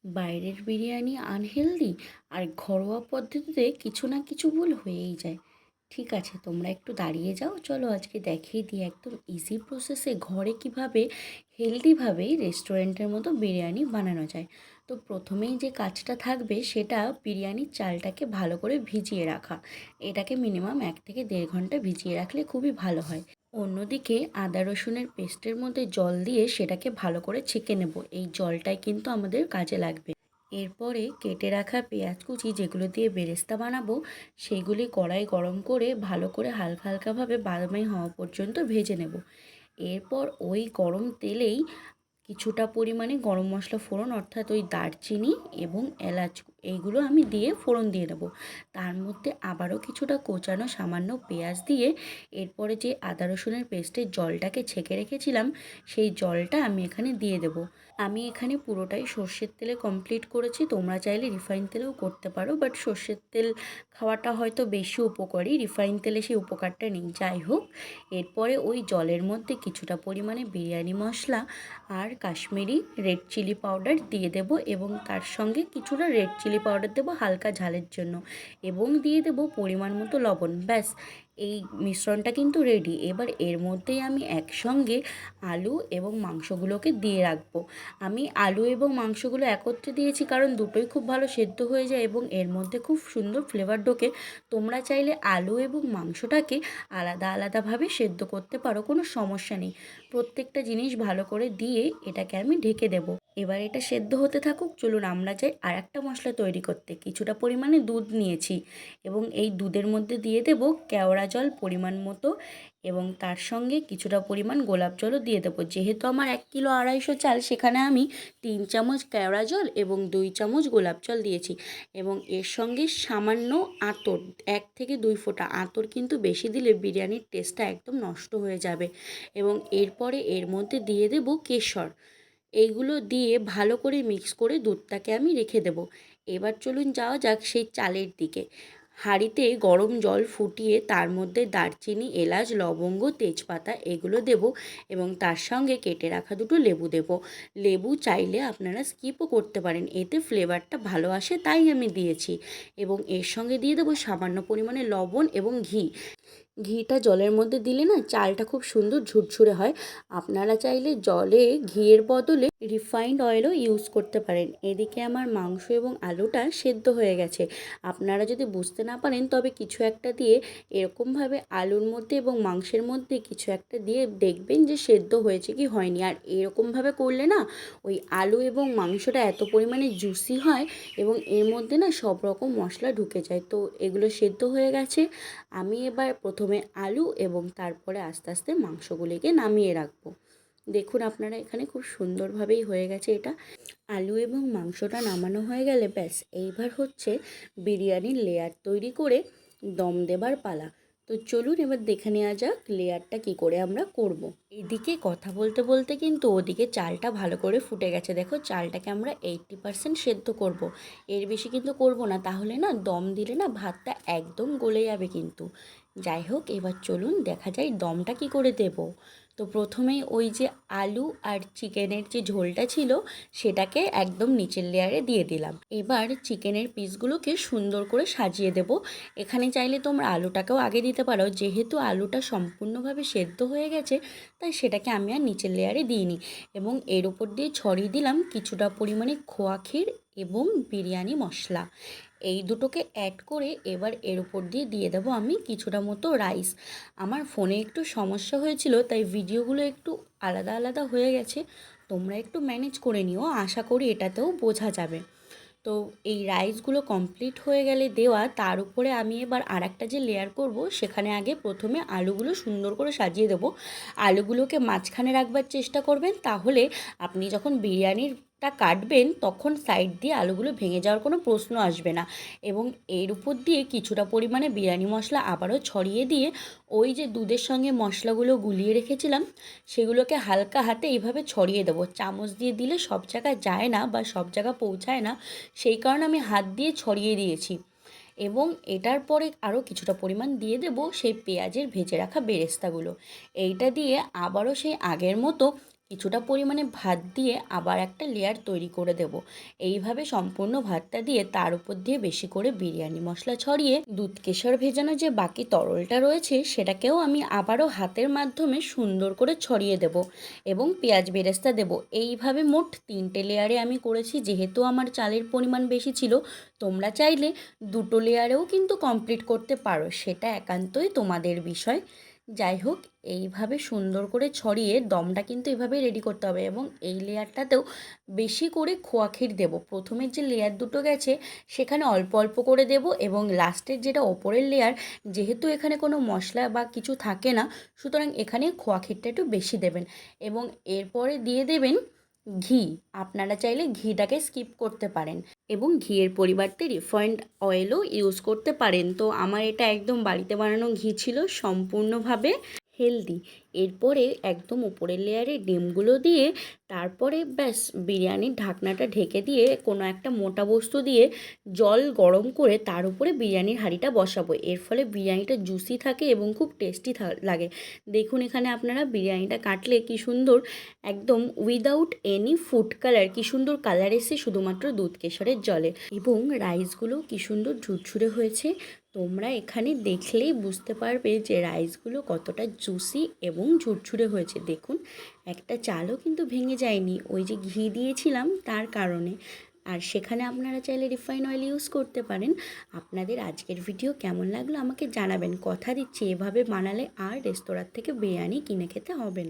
বাইরের বিরিয়ানি আনহেলদি আর ঘরোয়া পদ্ধতিতে কিছু না কিছু ভুল হয়েই যায়। ঠিক আছে, তোমরা একটু দাঁড়িয়ে যাও, চলো আজকে দেখিয়ে দিই একদম ইজি প্রসেসে ঘরে কিভাবে হেলদিভাবেই রেস্টুরেন্টের মতো বিরিয়ানি বানানো যায়। তো প্রথমেই যে কাজটা থাকবে সেটা বিরিয়ানির চালটাকে ভালো করে ভিজিয়ে রাখা। এটাকে মিনিমাম 1 থেকে 1.5 ঘন্টা ভিজিয়ে রাখলে খুবই ভালো হয়। অন্যদিকে আদা রসুনের পেস্টের মধ্যে জল দিয়ে সেটাকে ভালো করে ছেঁকে নেব, এই জলটাই কিন্তু আমাদের কাজে লাগবে। এরপরে কেটে রাখা পেঁয়াজ কুচি যেগুলো দিয়ে বেরেস্তা বানাবো, সেগুলি কড়াই গরম করে ভালো করে হালকা হালকাভাবে বাদামি হওয়া পর্যন্ত ভেজে নেব। এরপর ওই গরম তেলেই কিছুটা পরিমাণে গরম মশলা ফোড়ন, অর্থাৎ ওই দারচিনি এবং এলাচ, এইগুলো আমি দিয়ে ফোড়ন দিয়ে দেবো। তার মধ্যে আবারও কিছুটা কোচানো সামান্য পেঁয়াজ দিয়ে এরপরে যে আদা রসুনের পেস্টের জলটাকে ছেঁকে রেখেছিলাম, সেই জলটা আমি এখানে দিয়ে দেবো। আমি এখানে পুরোটাই সর্ষের তেলে কমপ্লিট করেছি, তোমরা চাইলে রিফাইন তেলেও করতে পারো, বাট সর্ষের তেল খাওয়াটা হয়তো বেশি উপকারী, রিফাইন তেলে সেই উপকারটা নেই। যাই হোক, এরপরে ওই জলের মধ্যে কিছুটা পরিমাণে বিরিয়ানি মশলা আর কাশ্মীরি রেড চিলি পাউডার দিয়ে দেব, এবং তার সঙ্গে কিছুটা রেড চিলি পাউডার দেবো হালকা ঝালের জন্য, এবং দিয়ে দেব পরিমাণ মতো লবণ। ব্যাস, এই মিশ্রণটা কিন্তু রেডি। এবার এর মধ্যেই আমি একসঙ্গে আলু এবং মাংসগুলোকে দিয়ে রাখবো। আমি আলু এবং মাংসগুলো একত্রে দিয়েছি কারণ দুটোই খুব ভালো সেদ্ধ হয়ে যায় এবং এর মধ্যে খুব সুন্দর ফ্লেভার ঢোকে। তোমরা চাইলে আলু এবং মাংসটাকে আলাদা আলাদাভাবে সেদ্ধ করতে পারো, কোনো সমস্যা নেই। প্রত্যেকটা জিনিস ভালো করে দিয়ে এটাকে আমি ঢেকে দেবো। এবার এটা সেদ্ধ হতে থাকুক, চলুন আমরা যাই আর একটা মশলা তৈরি করতে। কিছুটা পরিমাণে দুধ নিয়েছি এবং এই দুধের মধ্যে দিয়ে দেব কেওড়া জল পরিমাণ মতো, এবং তার সঙ্গে কিছুটা পরিমাণ গোলাপ জলও দিয়ে দেবো। যেহেতু আমার 1 কিলো 250 চাল, সেখানে আমি 3 চামচ কেওড়া জল এবং 2 চামচ গোলাপ জল দিয়েছি, এবং এর সঙ্গে সামান্য আতর, 1 থেকে 2 ফোঁটা আতর, কিন্তু বেশি দিলে বিরিয়ানির টেস্টটা একদম নষ্ট হয়ে যাবে। এবং এরপরে এর মধ্যে দিয়ে দেব কেশর। এইগুলো দিয়ে ভালো করে মিক্স করে দুধটাকে আমি রেখে দেব। এবার চলুন যাওয়া যাক সেই চালের দিকে। হাঁড়িতে গরম জল ফুটিয়ে তার মধ্যে দারচিনি, এলাচ, লবঙ্গ, তেজপাতা এগুলো দেব, এবং তার সঙ্গে কেটে রাখা দুটো লেবু দেব। লেবু চাইলে আপনারা স্কিপও করতে পারেন, এতে ফ্লেভারটা ভালো আসে, তাই আমি দিয়েছি। এবং এর সঙ্গে দিয়ে দেবো সামান্য পরিমাণে লবণ এবং ঘি। ঘিটা জলের মধ্যে দিলে না চালটা খুব সুন্দর ঝুরঝুরে হয়। আপনারা চাইলে জলে ঘিয়ের বদলে রিফাইন্ড অয়েলও ইউজ করতে পারেন। এদিকে আমার মাংস এবং আলুটা সেদ্ধ হয়ে গেছে। আপনারা যদি বুঝতে না পারেন তবে কিছু একটা দিয়ে এরকমভাবে আলুর মধ্যে এবং মাংসের মধ্যে কিছু একটা দিয়ে দেখবেন যে সেদ্ধ হয়েছে কি হয়নি। আর এরকমভাবে করলে না ওই আলু এবং মাংসটা এত পরিমাণে জুসি হয় এবং এর মধ্যে না সব রকম মশলা ঢুকে যায়। তো এগুলো সেদ্ধ হয়ে গেছে। আমি এবার প্রথমে আলু এবং তারপরে আস্তে আস্তে মাংসগুলিকে নামিয়ে রাখবো। দেখুন আপনারা, এখানে খুব সুন্দরভাবেই হয়ে গেছে এটা। আলু এবং মাংসটা নামানো হয়ে গেলে ব্যাস, এইবার হচ্ছে বিরিয়ানির লেয়ার তৈরি করে দম দেবার পালা। তো চলুন এবার দেখে নেওয়া যাক লেয়ারটা কি করে আমরা করব। এদিকে কথা বলতে বলতে কিন্তু ওদিকে চালটা ভালো করে ফুটে গেছে। দেখো, চালটাকে আমরা 80% সেদ্ধ করব, এর বেশি কিন্তু করব না, তাহলে না দম দিলে না ভাতটা একদম গলে যাবে কিন্তু। যাই হোক, এবার চলুন দেখা যায় দমটা কি করে দেব। তো প্রথমেই ওই যে আলু আর চিকেনের যে ঝোলটা ছিল সেটাকে একদম নিচের লেয়ারে দিয়ে দিলাম। এবার চিকেনের পিসগুলোকে সুন্দর করে সাজিয়ে দেব। এখানে চাইলে তোমরা আলুটাকেও আগে দিতে পারো, যেহেতু আলুটা সম্পূর্ণভাবে সেদ্ধ হয়ে গেছে তাই সেটাকে আমি আর নিচের লেয়ারে দিইনি। এবং এর উপর দিয়ে ছড়িয়ে দিলাম কিছুটা পরিমাণে খোয়া ক্ষীর এবং বিরিয়ানি মশলা। এই দুটোকে অ্যাড করে এবার এর উপর দিয়ে দিয়ে দেবো আমি কিছুটা মতো রাইস। আমার ফোনে একটু সমস্যা হয়েছিল তাই ভিডিওগুলো একটু আলাদা আলাদা হয়ে গেছে, তোমরা একটু ম্যানেজ করে নিও, আশা করি এটাতেও বোঝা যাবে। তো এই রাইসগুলো কমপ্লিট হয়ে গেলে দেওয়া, তার উপরে আমি এবার আরেকটা যে লেয়ার করব সেখানে আগে প্রথমে আলুগুলো সুন্দর করে সাজিয়ে দেবো। আলুগুলোকে মাঝখানে রাখবার চেষ্টা করবেন, তাহলে আপনি যখন বিরিয়ানিটা কাটবেন তখন সাইড দিয়ে আলুগুলো ভেঙে যাওয়ার কোনো প্রশ্ন আসবে না। এবং এর উপর দিয়ে কিছুটা পরিমাণে বিরিয়ানি মশলা আবারও ছড়িয়ে দিয়ে ওই যে দুধের সঙ্গে মশলাগুলো গুলিয়ে রেখেছিলাম সেগুলোকে হালকা হাতে এইভাবে ছড়িয়ে দেবো। চামচ দিয়ে দিলে সব জায়গায় যায় না বা সব জায়গা পৌঁছায় না, সেই কারণে আমি হাত দিয়ে ছড়িয়ে দিয়েছি। এবং এটার পরে আরও কিছুটা পরিমাণ দিয়ে দেব সেই পেঁয়াজের ভেজে রাখা বেরেস্তাগুলো। এইটা দিয়ে আবারও সেই আগের মতো কিছুটা পরিমাণে ভাত দিয়ে আবার একটা লেয়ার তৈরি করে দেব। এইভাবে সম্পূর্ণ ভাতটা দিয়ে তার উপর দিয়ে বেশি করে বিরিয়ানি মশলা ছড়িয়ে দুধ কেশর ভেজানো যে বাকি তরলটা রয়েছে সেটাকেও আমি আবারও হাতের মাধ্যমে সুন্দর করে ছড়িয়ে দেব এবং পেঁয়াজ বেরেস্তা দেব। এইভাবে মোট 3টে লেয়ারে আমি করেছি, যেহেতু আমার চালের পরিমাণ বেশি ছিল। তোমরা চাইলে 2টো লেয়ারেও কিন্তু কমপ্লিট করতে পারো, সেটা একান্তই তোমাদের বিষয়। যাই হোক, এইভাবে সুন্দর করে ছড়িয়ে দমটা কিন্তু এভাবে রেডি করতে হবে এবং এই লেয়ারটাতেও বেশি করে খোয়া ক্ষীর দেবো। প্রথমের যে লেয়ার দুটো গেছে সেখানে অল্প অল্প করে দেব এবং লাস্টের যেটা ওপরের লেয়ার, যেহেতু এখানে কোনো মশলা বা কিছু থাকে না, সুতরাং এখানে খোয়া ক্ষীরটা একটু বেশি দেবেন এবং এরপরে দিয়ে দেবেন ঘি। আপনারা চাইলে ঘিটাকে স্কিপ করতে পারেন এবং ঘিয়ের পরিবর্তে রিফাইন্ড অয়েলও ইউজ করতে পারেন। তো আমার এটা একদম বাড়িতে বানানো ঘি ছিল, সম্পূর্ণভাবে হেলদি। এরপরে একদম উপরের লেয়ারে ডিমগুলো দিয়ে তারপরে ব্যাস বিরিয়ানির ঢাকনাটা ঢেকে দিয়ে কোনো একটা মোটা বস্তু দিয়ে জল গরম করে তার উপরে বিরিয়ানির হাঁড়িটা বসাবো। এর ফলে বিরিয়ানিটা জুসি থাকে এবং খুব টেস্টি লাগে। দেখুন এখানে আপনারা বিরিয়ানিটা কাটলে কি সুন্দর, একদম উইদাউট এনি ফুড কালার, কি সুন্দর কালার এসে শুধুমাত্র দুধ কেশরের জলে, এবং রাইসগুলো কি সুন্দর ঝুরঝুরে হয়েছে। তোমরা এখানে দেখলেই বুঝতে পারবে যে রাইসগুলো কতটা জুসি এবং ঝুরঝুরে হয়েছে। দেখুন একটা চালও কিন্তু ভেঙে যায়নি, ওই যে ঘি দিয়েছিলাম তার কারণে। আর সেখানে আপনারা চাইলে রিফাইন অয়েল ইউজ করতে পারেন। আপনাদের আজকের ভিডিও কেমন লাগলো আমাকে জানাবেন। কথা দিচ্ছি এভাবে বানালে আর রেস্তোরাঁ থেকে বিরিয়ানি কিনে খেতে হবে না।